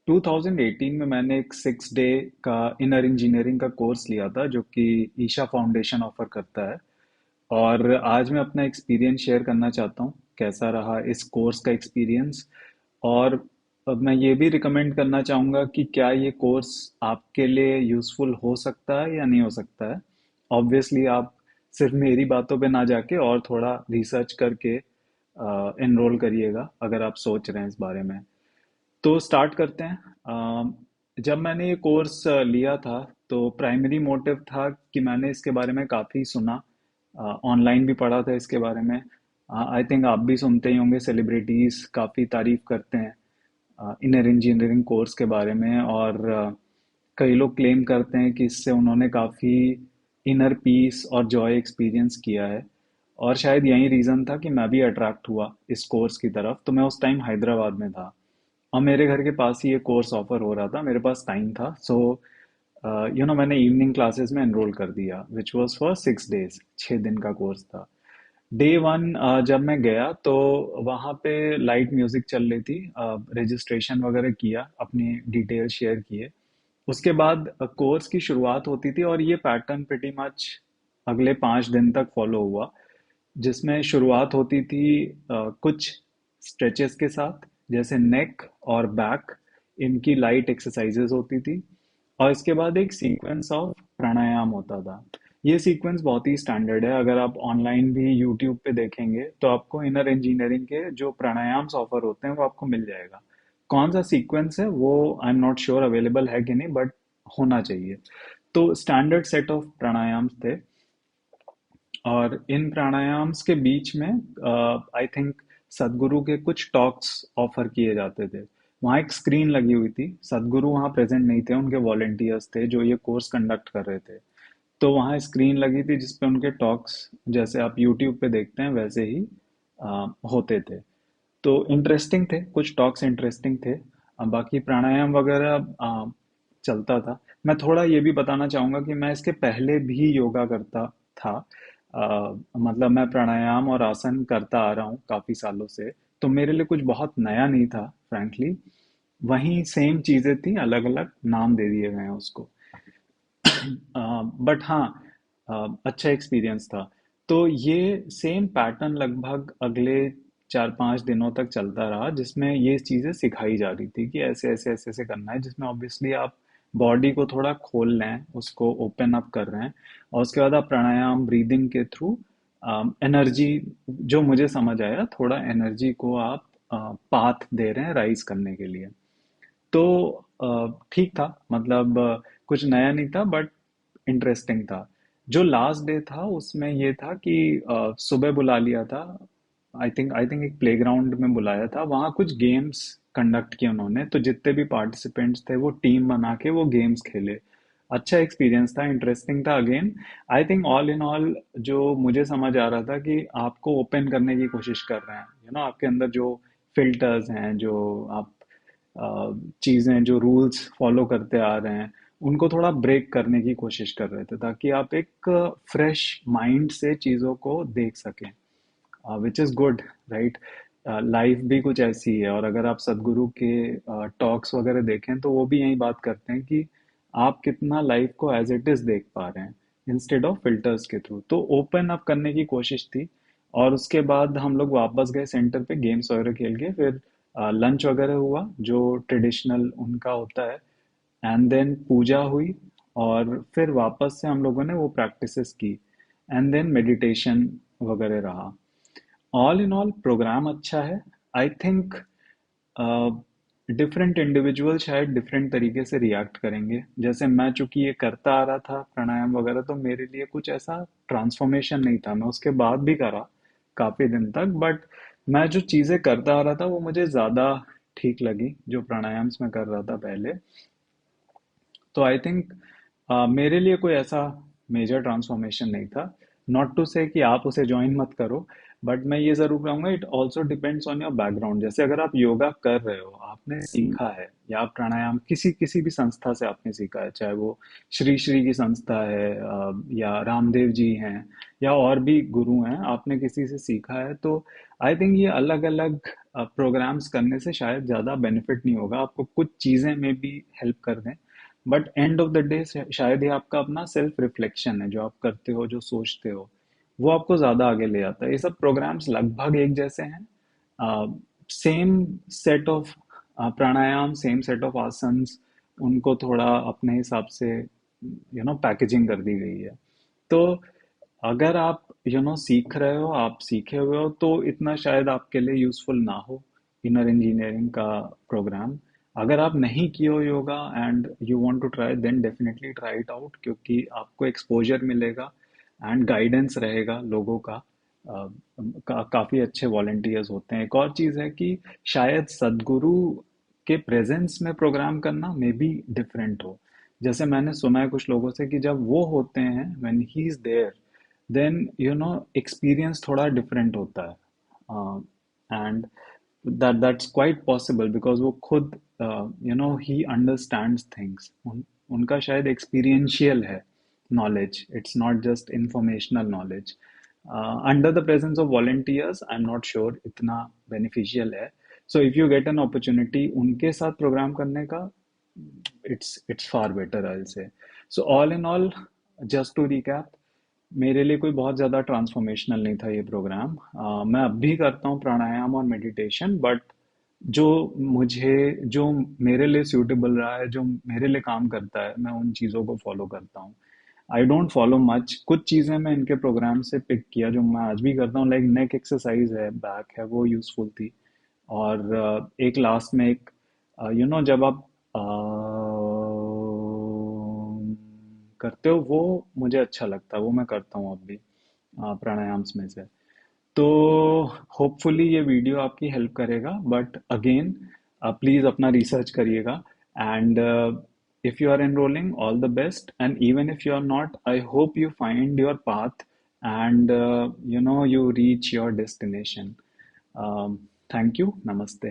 2018 में मैंने एक 6 डे का इनर इंजीनियरिंग का कोर्स लिया था जो कि ईशा फाउंडेशन ऑफर करता है। और आज मैं अपना एक्सपीरियंस शेयर करना चाहता हूँ, कैसा रहा इस कोर्स का एक्सपीरियंस। और अब मैं ये भी रिकमेंड करना चाहूँगा कि क्या ये कोर्स आपके लिए यूज़फुल हो सकता है या नहीं हो सकता है। ऑब्वियसली आप सिर्फ मेरी बातों पे ना जाके और थोड़ा रिसर्च करके एनरोल करिएगा अगर आप सोच रहे हैं इस बारे में। तो स्टार्ट करते हैं। जब मैंने ये कोर्स लिया था तो प्राइमरी मोटिव था कि मैंने इसके बारे में काफ़ी सुना, ऑनलाइन भी पढ़ा था इसके बारे में। आई थिंक आप भी सुनते ही होंगे, सेलिब्रिटीज़ काफ़ी तारीफ करते हैं इनर इंजीनियरिंग कोर्स के बारे में। और कई लोग क्लेम करते हैं कि इससे उन्होंने काफ़ी इनर पीस और जॉय एक्सपीरियंस किया है। और शायद यही रीज़न था कि मैं भी अट्रैक्ट हुआ इस कोर्स की तरफ। तो मैं उस टाइम हैदराबाद में था और मेरे घर के पास ही ये कोर्स ऑफर हो रहा था, मेरे पास टाइम था। सो मैंने इवनिंग क्लासेस में एनरोल कर दिया, विच वाज फॉर 6 डेज, 6 दिन का कोर्स था। डे वन जब मैं गया तो वहाँ पे लाइट म्यूजिक चल रही थी। रजिस्ट्रेशन वगैरह किया, अपनी डिटेल शेयर किए। उसके बाद कोर्स की शुरुआत होती थी और ये पैटर्न प्रिटी मच अगले 5 दिन तक फॉलो हुआ, जिसमें शुरुआत होती थी कुछ स्ट्रेचेस के साथ, जैसे नेक और बैक, इनकी लाइट एक्सरसाइजेस होती थी। और इसके बाद एक सीक्वेंस ऑफ प्राणायाम होता था। ये सीक्वेंस बहुत ही स्टैंडर्ड है, अगर आप ऑनलाइन भी यूट्यूब पे देखेंगे तो आपको इनर इंजीनियरिंग के जो प्राणायाम्स ऑफर होते हैं वो आपको मिल जाएगा। कौन सा सीक्वेंस है वो I am not sure available है कि नहीं, बट होना चाहिए। तो स्टैंडर्ड सेट ऑफ प्राणायाम्स थे। और इन प्राणायाम्स के बीच में आई थिंक सदगुरु के कुछ टॉक्स ऑफर किए जाते थे। वहाँ एक स्क्रीन लगी हुई थी, सदगुरु वहाँ प्रेजेंट नहीं थे, उनके वॉलेंटियर्स थे जो ये कोर्स कंडक्ट कर रहे थे। तो वहाँ स्क्रीन लगी थी जिसपे उनके टॉक्स, जैसे आप यूट्यूब पे देखते हैं वैसे ही होते थे। तो इंटरेस्टिंग थे, कुछ टॉक्स इंटरेस्टिंग थे। बाकी प्राणायाम वगैरह चलता था। मैं थोड़ा ये भी बताना चाहूँगा कि मैं इसके पहले भी योगा करता था। मतलब मैं प्राणायाम और आसन करता आ रहा हूँ काफ़ी सालों से। तो मेरे लिए कुछ बहुत नया नहीं था फ्रैंकली। वहीं सेम चीज़ें थी, अलग अलग नाम दे दिए गए हैं उसको। बट हाँ, अच्छा एक्सपीरियंस था। तो ये सेम पैटर्न लगभग अगले 4-5 दिनों तक चलता रहा, जिसमें ये चीज़ें सिखाई जा रही थी कि ऐसे ऐसे ऐसे ऐसे करना है, जिसमें ऑब्वियसली आप बॉडी को थोड़ा खोल रहे हैं, उसको ओपन अप कर रहे हैं। और उसके बाद आप प्राणायाम ब्रीदिंग के थ्रू एनर्जी, जो मुझे समझ आया, थोड़ा एनर्जी को आप पाथ दे रहे हैं राइज करने के लिए। तो ठीक था, मतलब कुछ नया नहीं था बट इंटरेस्टिंग था। जो लास्ट डे था उसमें ये था कि सुबह बुला लिया था। आई थिंक एक प्लेग्राउंड में बुलाया था, वहाँ कुछ गेम्स कंडक्ट किए उन्होंने। तो जितने भी पार्टिसिपेंट्स थे वो टीम बना के वो गेम्स खेले। अच्छा एक्सपीरियंस था, इंटरेस्टिंग था again. I think all in all जो मुझे समझ आ रहा था कि आपको ओपन करने की कोशिश कर रहे हैं, आपके अंदर जो फिल्टर्स हैं, जो आप चीज़ें, जो रूल्स फॉलो करते आ रहे हैं, उनको थोड़ा ब्रेक करने की कोशिश कर रहे थे, ताकि आप एक फ्रेश माइंड से चीज़ों को देख सकें, which is good, right. Life भी कुछ ऐसी है। और अगर आप सदगुरु के टॉक्स वगैरह देखें तो वो भी यही बात करते हैं कि आप कितना लाइफ को एज इट इज़ देख पा रहे हैं, इंस्टेड ऑफ फिल्टर्स के थ्रू। तो ओपन अप करने की कोशिश थी। और उसके बाद हम लोग वापस गए सेंटर पे, गेम्स वगैरह खेल के फिर लंच वगैरह हुआ जो ट्रेडिशनल उनका होता है। एंड देन पूजा हुई। और फिर वापस से हम लोगों ने वो प्रैक्टिसेस की। एंड देन मेडिटेशन वगैरह रहा। ऑल इन ऑल प्रोग्राम अच्छा है। आई थिंक डिफरेंट इंडिविजुअल शायद डिफरेंट तरीके से रिएक्ट करेंगे। जैसे मैं चूंकि ये करता आ रहा था प्राणायाम वगैरह, तो मेरे लिए कुछ ऐसा ट्रांसफॉर्मेशन नहीं था। मैं उसके बाद भी करा काफी दिन तक, बट मैं जो चीजें करता आ रहा था वो मुझे ज्यादा ठीक लगी जो प्राणायाम्स में कर रहा था पहले। तो आई थिंक मेरे लिए कोई ऐसा मेजर ट्रांसफॉर्मेशन नहीं था। नॉट टू से कि आप उसे ज्वाइन मत करो, बट मैं ये जरूर कहूंगा, it also depends on your background. जैसे अगर आप योगा कर रहे हो, आपने सीखा है, या आप प्राणायाम किसी किसी भी संस्था से आपने सीखा है, चाहे वो श्री श्री की संस्था है, या रामदेव जी हैं, या और भी गुरु हैं, आपने किसी से सीखा है, तो आई थिंक ये अलग अलग प्रोग्राम्स करने से शायद ज़्यादा बेनिफिट नहीं होगा। आपको कुछ चीज़ें में भी हेल्प कर दें, but end of the day शायद ये आपका अपना सेल्फ रिफ्लेक्शन है, जो आप करते हो, जो सोचते हो, वो आपको ज़्यादा आगे ले जाता है। ये सब प्रोग्राम्स लगभग एक जैसे हैं, same set of pranayama, same set of asanas, उनको थोड़ा अपने हिसाब से पैकेजिंग कर दी गई है। तो अगर आप सीख रहे हो, आप सीखे हुए हो, तो इतना शायद आपके लिए यूज़फुल ना हो इनर इंजीनियरिंग का प्रोग्राम। अगर आप नहीं किए हो yoga and you want to try, then definitely try it out, क्योंकि आपको एक्सपोजर मिलेगा एंड गाइडेंस रहेगा लोगों का। काफ़ी अच्छे वॉलंटियर्स होते हैं। एक और चीज़ है कि शायद सदगुरु के प्रेजेंस में प्रोग्राम करना मे बी डिफरेंट हो। जैसे मैंने सुना है कुछ लोगों से कि जब वो होते हैं, when he is there, then experience थोड़ा डिफरेंट होता है। And that's quite possible because वो खुद he understands things। उनका शायद एक्सपीरियंशियल है knowledge, it's not just informational knowledge. Under the presence of volunteers I am not sure इतना beneficial है। So if you get an opportunity उनके साथ programme करने का, it's far better, I'll say. So all in all, just to recap, मेरे लिए कोई बहुत ज़्यादा ट्रांसफॉर्मेशनल नहीं था ये प्रोग्राम। मैं अब भी करता हूँ प्राणायाम और मेडिटेशन, बट जो जो मेरे लिए सूटेबल रहा है, जो मेरे लिए काम करता है, मैं उन चीज़ों को फॉलो करता हूँ। I don't follow much. कुछ चीज़ें मैं इनके प्रोग्राम से पिक किया जो मैं आज भी करता हूँ, लाइक नेक एक्सरसाइज है, बैक है, वो यूज़फुल थी। और एक लास्ट में एक जब आप करते हो, वो मुझे अच्छा लगता है, वो मैं करता हूँ अब भी प्राणायाम्स में से। तो होपफुली ये वीडियो आपकी हेल्प करेगा, बट अगेन प्लीज़ अपना रिसर्च करिएगा। And if you are enrolling, all the best, and even if you are not, I hope you find your path and you reach your destination. Thank you. Namaste.